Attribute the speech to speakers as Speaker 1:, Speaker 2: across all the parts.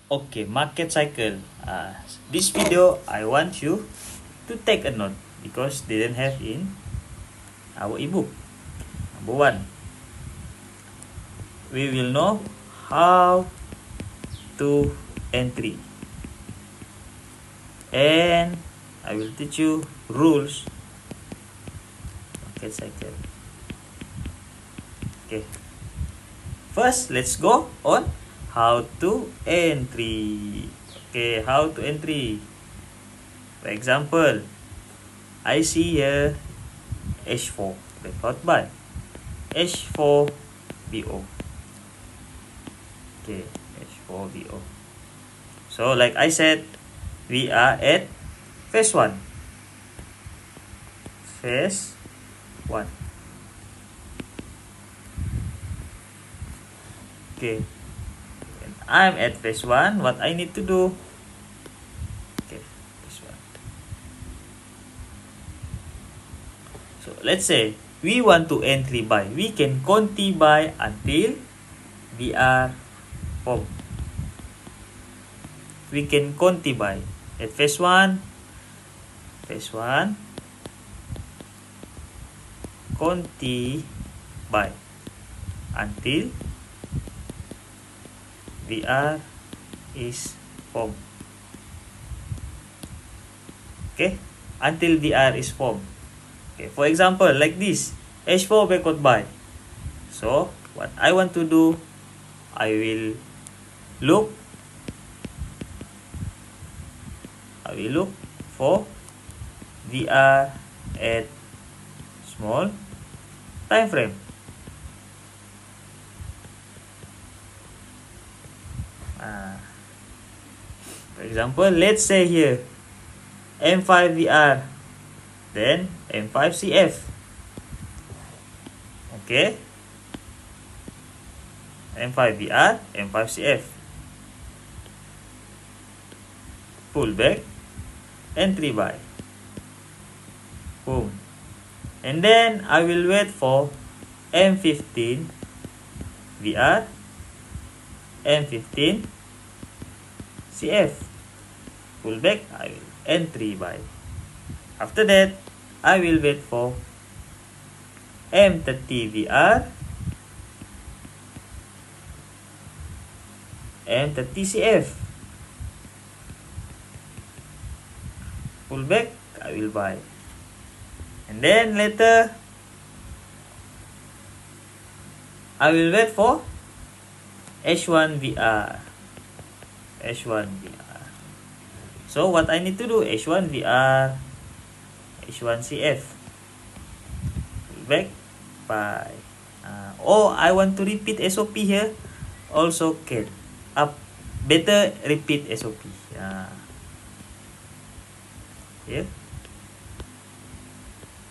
Speaker 1: Okay, market cycle. This video I want you to take a note because didn't have in our ebook. Number one, we will know how to entry, and I will teach you rules market cycle. Okay, first let's go on how to entry. Okay, how to entry. For example, I see here H4 record by H4 BO. Okay, H4 BO. So like I said, we are at phase 1. Phase 1. Okay. When I'm at phase 1, what I need to do? Okay, phase 1. So let's say we want to entry buy. We can conti buy until we are form. We can conti buy at phase 1. Phase 1. Conti buy until VR is formed. Okay, until VR is formed. Okay, for example, like this, H4 backward buy. So what I want to do, I will look for VR at small time frame. For example, let's say here M5 VR, then M5 CF. Okay, M5 VR, M5 CF. Pull back, entry buy. Boom. And then I will wait for M15 VR, M15 CF. Pull back, I will entry buy. After that, I will wait for M30 VR, M30 CF. Pull back, I will buy. And then later, I will wait for H1 VR. H1 VR. So what I need to do, H1 VR, H1 CF. Pull back, buy. Or I want to repeat SOP here, also can. Better repeat SOP. Here.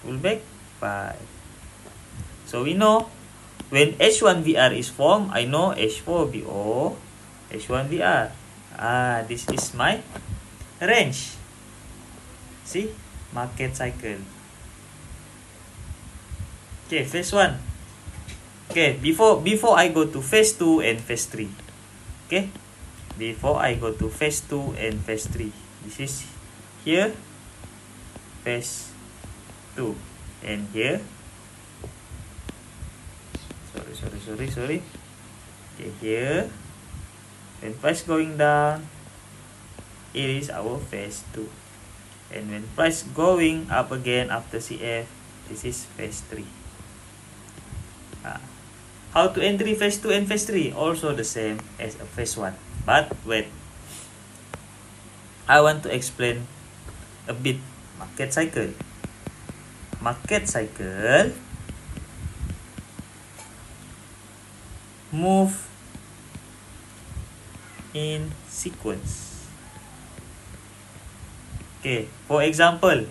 Speaker 1: Pull back, buy. So we know when H1 VR is formed, I know H4 BO, H1 VR. This is my range. See, market cycle. Okay, phase 1. Okay, before I go to phase 2 and phase 3. Okay, before I go to phase 2 and phase 3. This is here, phase 2, and here. Sorry. Okay, here. When price going down, it is our phase 2. And when price going up again after CF, this is phase 3. How to entry phase 2 and phase 3? Also the same as a phase 1. But wait, I want to explain a bit market cycle. Market cycle move in sequence. Okay, for example,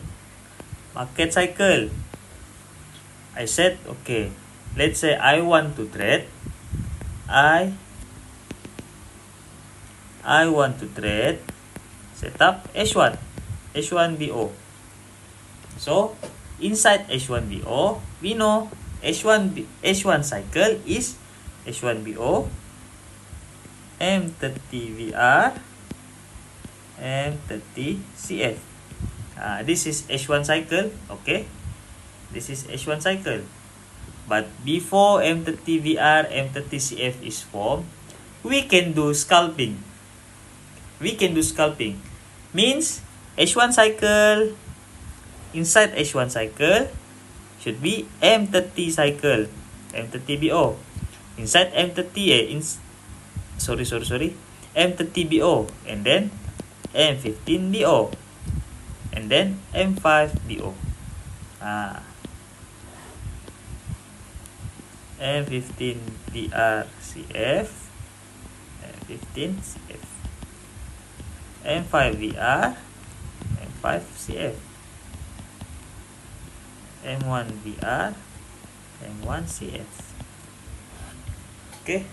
Speaker 1: market cycle, I said, okay, let's say I want to trade, I want to trade, set up H1 BO. So inside H1 BO, we know H1 cycle is H1 BO, M30VR, M30CF. This is H1 cycle, okay? This is H1 cycle. But before M30VR, M30CF is formed, we can do scalping. Means H1 cycle, inside H1 cycle should be M30 cycle, M30BO. Inside M30, M30BO, and then M15BO, and then M5BO. M15VRCF, M15CF, M5VR, M5CF, M1VR, M1CF. Okay,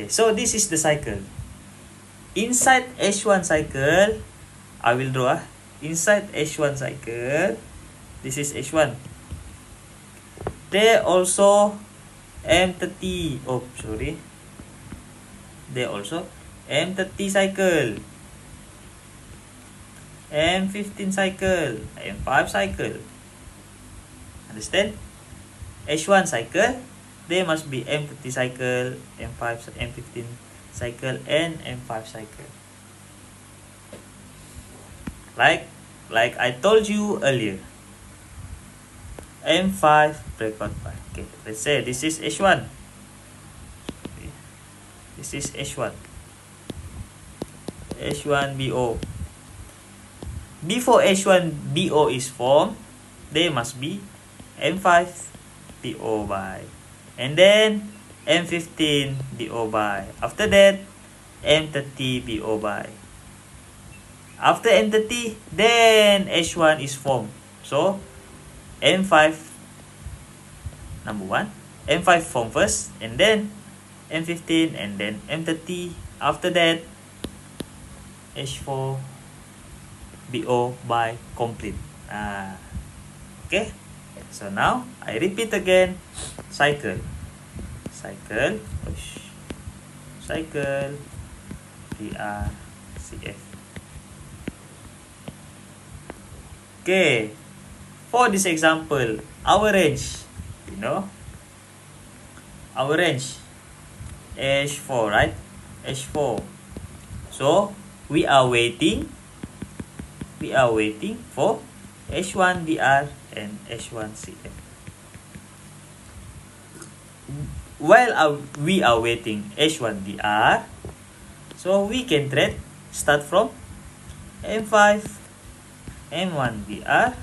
Speaker 1: so this is the cycle. Inside H1 cycle, I will draw. Inside H1 cycle, this is H1. There also M30. There also M30 cycle, M15 cycle, M5 cycle. Understand? H1 cycle, there must be M30 cycle, M5, M15 cycle, and M5 cycle. Like I told you earlier. M5 breakout point. Okay, let's say this is H1. This is H1. H1BO. Before H1BO is formed, there must be M5BO by, and then M15BO by. After that, M30BO by. After M30, then H1 is formed. So M5, number 1, M5 form first, and then M15, and then M30. After that, H4BO by complete. Okay, so now I repeat again. Cycle, VRCF. Okay, for this example, our range, our range H4, right? H4. So we are waiting for H1VR and H1CF. While we are waiting H1VR, so we can trade start from M5, M1VR,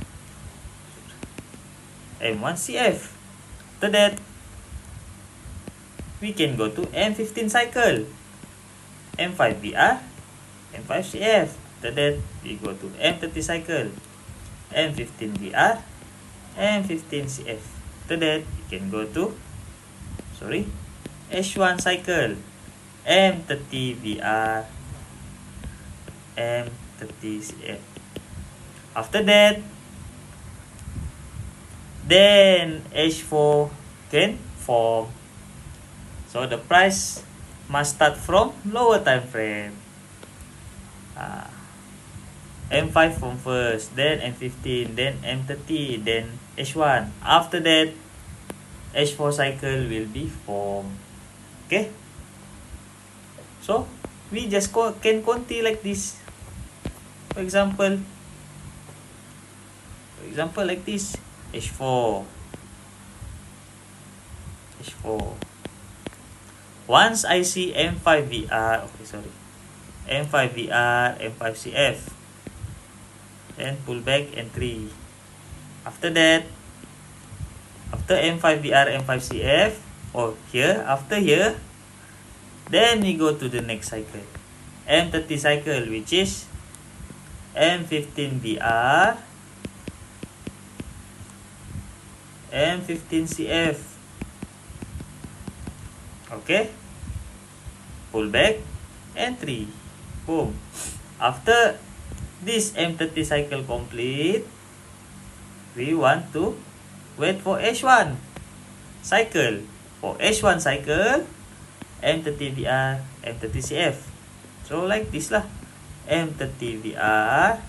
Speaker 1: M1CF. After that, we can go to M15 cycle, M5VR, M5CF. After that, we go to M30 cycle, M15VR, M15CF. After that, we can go to H1 cycle, M30VR, M30CF. After that, then H4 can form. So the price must start from lower time frame. M5 form first, then M15, then M30, then H1. After that, H4 cycle will be formed. Okay, so we just can continue like this. For example like this, H4. Once I see M5VR, M5VR, M5CF, then pull back entry. After that, after M5VR, M5CF, after here, then we go to the next cycle, M30 cycle, which is M15VR, M15CF. Okay, pull back, entry, boom. After this M30 cycle complete, we want to wait for H1 cycle. For H1 cycle, M30VR, M30CF. So like this lah. M30VR,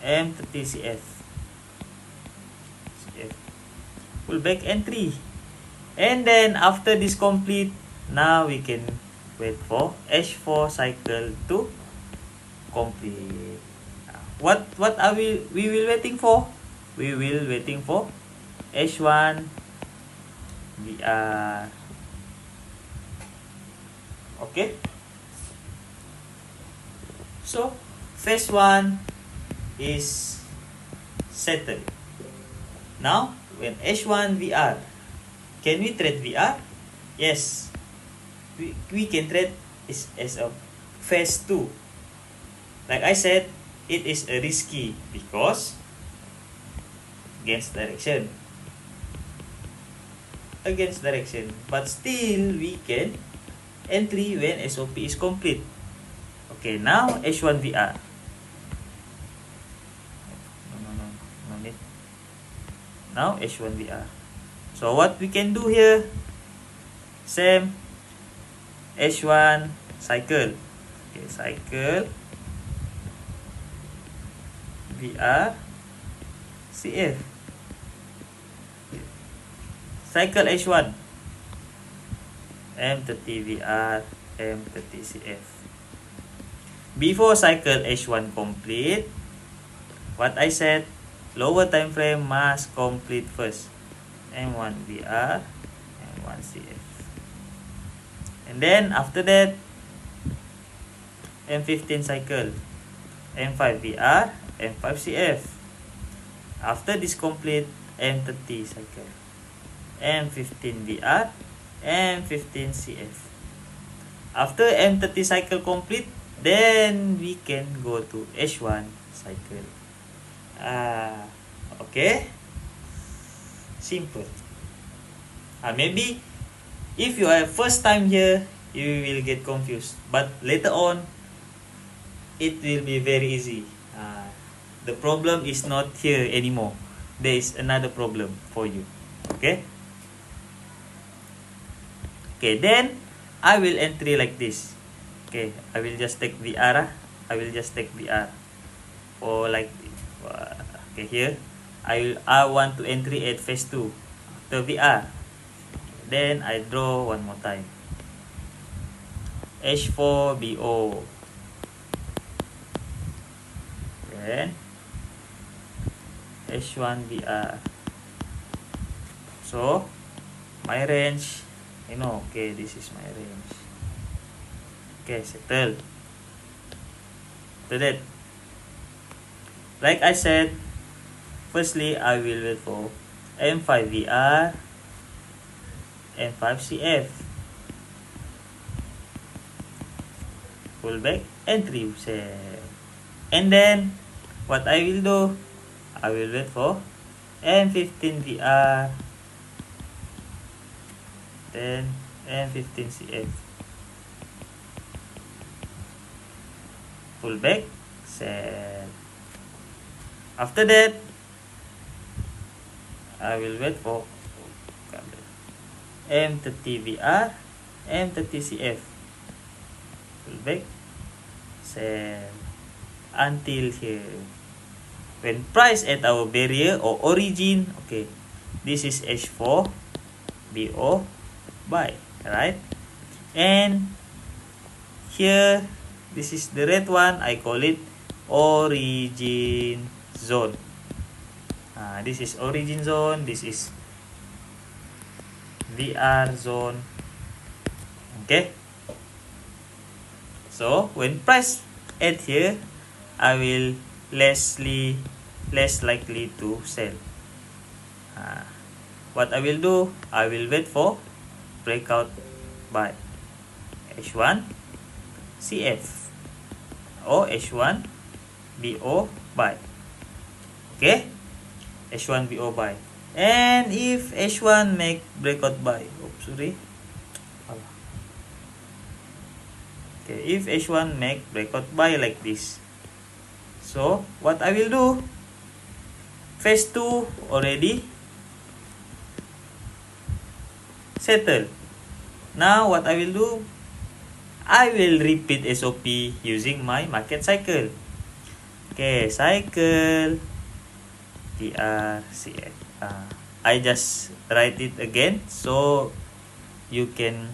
Speaker 1: M30CF. Pull back entry. And then after this complete, now we can wait for H4 cycle to complete. What are we will waiting for? We will waiting for H1 VR. Okay. So phase 1 is settled. Now when H1 VR, can we trade VR? Yes. We can trade as a phase 2. Like I said, it is a risky because against direction. But still we can entry when SOP is complete. Okay, now H1 VR. No need. Now H1 VR. So what we can do here? Same. H1 cycle. Okay, cycle VR CF. Cycle H1 M30VR M30CF. Before cycle H1 complete, what I said, lower time frame must complete first. M1VR M1CF. And then after that, M15 cycle, M5VR, M5CF. After this complete, M30 cycle, M15VR, M15CF. After M30 cycle complete, then we can go to H1 cycle. Okay. Simple. Maybe if you are first time here, you will get confused. But later on, it will be very easy. The problem is not here anymore. There is another problem for you. Okay. Okay, then I will entry like this. Okay, I will just take VR. I will just take VR. Or like, okay, here I want to entry at phase 2 the VR. Then I draw one more time. H4BO. Then H1VR. So my range, okay, this is my range. Okay, settle. To that, like I said, firstly I will wait for M5VR, M5CF. Pull back, entry set. And then what I will do, I will wait for M15VR, then M15CF. Pull back, set. After that, I will wait for M30VR, M30CF. Pull back, set. Until here. When price at our barrier or origin, okay, this is H4 BO buy, right? And here, this is the red one, I call it origin zone. This is origin zone, this is VR zone. Okay, so when price at here, I will less likely to sell. What I will do, I will wait for breakout by H1 CF or H1 BO buy. Okay, H1 BO buy. And if H1 make breakout buy, okay, if H1 make breakout buy like this, so what I will do, phase 2 already settle. Now what I will do, I will repeat SOP using my market cycle. Okay, cycle TRCF. I just write it again so you can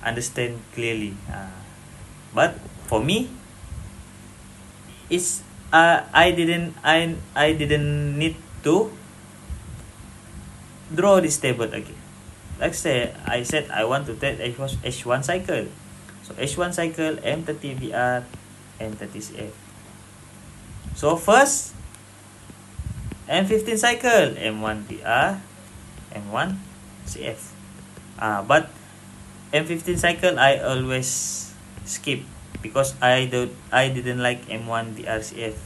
Speaker 1: understand clearly. But for me, it's I didn't need to draw this table again. Like say I said I want to take H1 cycle. So H1 cycle M30VR M30CF. So first M15 cycle M1VR M1CF. But M15 cycle I always skip because I didn't like M1 VRCF.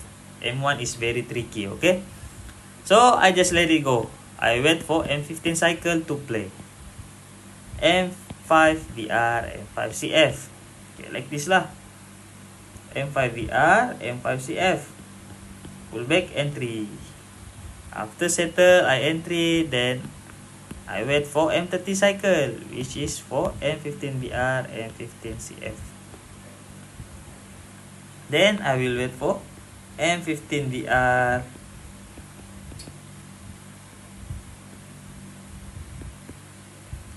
Speaker 1: M1 is very tricky, okay? So I just let it go. I wait for M15 cycle to play. M5 VR, M5 CF. Okay, like this lah. M5 VR, M5 CF. Pullback entry. After settle, I entry, then I wait for M30 cycle, which is for M15 VR, M15 CF. Then I will wait for M15 VR,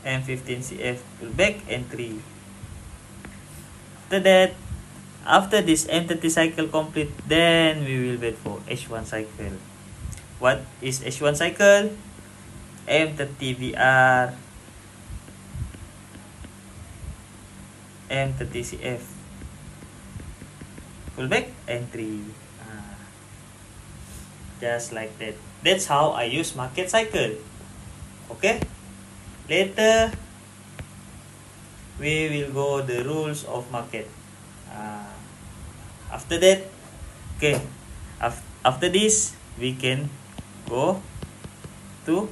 Speaker 1: M15 CF pullback entry. After this M30 cycle complete, then we will wait for H1 cycle. What is H1 cycle? M30 VR, M30 CF pullback entry. Just like that. That's how I use market cycle. Okay, later we will go the rules of market. After that, okay, after this we can go to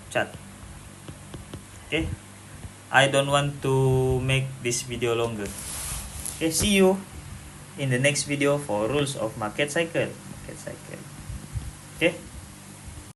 Speaker 1: chat. Okay, I don't want to make this video longer. Okay, see you in the next video for rules of market cycle. Okay.